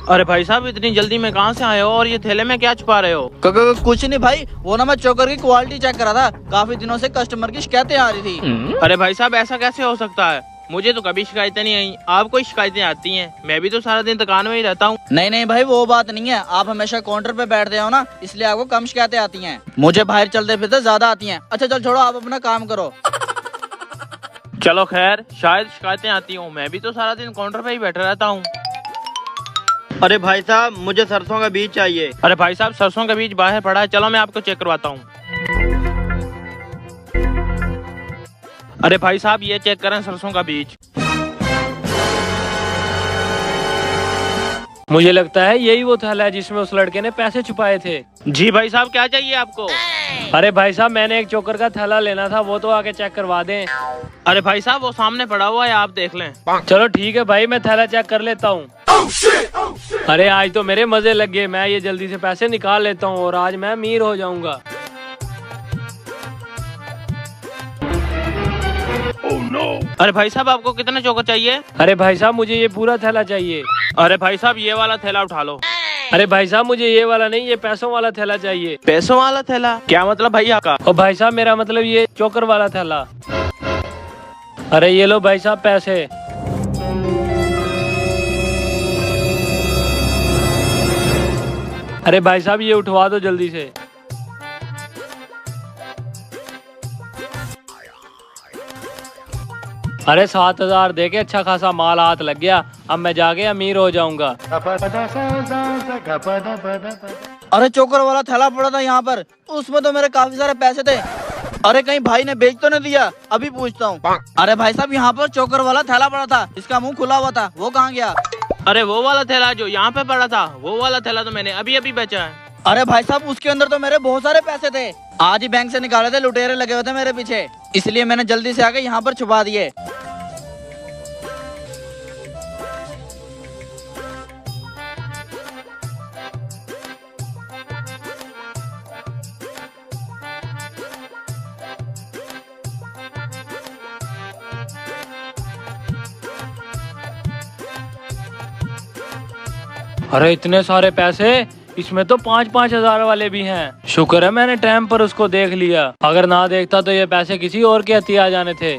अरे भाई साहब, इतनी जल्दी में कहाँ से आए हो और ये थैले में क्या छुपा रहे हो? कुछ नहीं भाई, वो ना मैं चोकर की क्वालिटी चेक करा था। काफी दिनों से कस्टमर की शिकायतें आ रही थी। अरे भाई साहब, ऐसा कैसे हो सकता है? मुझे तो कभी शिकायतें नहीं आई, आपको ही शिकायतें आती हैं। मैं भी तो सारा दिन दुकान में ही रहता हूँ। नहीं भाई, वो बात नहीं है। आप हमेशा काउंटर पे बैठते हो ना, इसलिए आपको कम शिकायतें आती हैं। मुझे बाहर चलते फिरते ज्यादा आती हैं। अच्छा चल छोड़ो, आप अपना काम करो। चलो खैर, शायद शिकायतें आती हूँ। मैं भी तो सारा दिन काउंटर पे ही बैठा रहता हूँ। अरे भाई साहब, मुझे सरसों का बीज चाहिए। अरे भाई साहब, सरसों का बीज बाहर पड़ा है, चलो मैं आपको चेक करवाता हूँ। अरे भाई साहब, ये चेक करें सरसों का बीज। मुझे लगता है यही वो थैला है जिसमें उस लड़के ने पैसे छुपाए थे। जी भाई साहब, क्या चाहिए आपको? अरे भाई साहब, मैंने एक चोकर का थैला लेना था, वो तो आके चेक करवा दें। अरे भाई साहब, वो सामने पड़ा हुआ है, आप देख लें। चलो ठीक है भाई, मैं थैला चेक कर लेता हूँ। अरे आज तो मेरे मजे लग गए। मैं ये जल्दी से पैसे निकाल लेता हूँ और आज मैं अमीर हो जाऊंगा। अरे भाई साहब, आपको कितने चोकर चाहिए? अरे भाई साहब, मुझे ये पूरा थैला चाहिए। अरे भाई साहब, ये वाला थैला उठा लो। अरे भाई साहब, मुझे ये वाला नहीं, ये पैसों वाला थैला चाहिए। पैसों वाला थैला? क्या मतलब भैया का? और भाई साहब, मेरा मतलब ये चोकर वाला थैला। अरे ये लो भाई साहब पैसे। अरे भाई साहब, ये उठवा दो जल्दी से। अरे 7,000 देके अच्छा खासा माल हाथ लग गया। अब मैं जाके अमीर हो जाऊंगा। अरे चोकर वाला थैला पड़ा था यहाँ पर, उसमें तो मेरे काफी सारे पैसे थे। अरे कहीं भाई ने बेच तो नहीं दिया? अभी पूछता हूँ। अरे भाई साहब, यहाँ पर चोकर वाला थैला पड़ा था, इसका मुंह खुला हुआ था, वो कहाँ गया? अरे वो वाला थैला जो यहाँ पे पड़ा था, वो वाला थैला तो मैंने अभी अभी बेचा है। अरे भाई साहब, उसके अंदर तो मेरे बहुत सारे पैसे थे। आज ही बैंक से निकाले थे, लुटेरे लगे हुए थे मेरे पीछे, इसलिए मैंने जल्दी से आके यहाँ पर छुपा दिए। अरे इतने सारे पैसे, इसमें तो 5-5 हजार वाले भी हैं। शुक्र है मैंने टाइम पर उसको देख लिया, अगर ना देखता तो ये पैसे किसी और के हथिया जाने थे।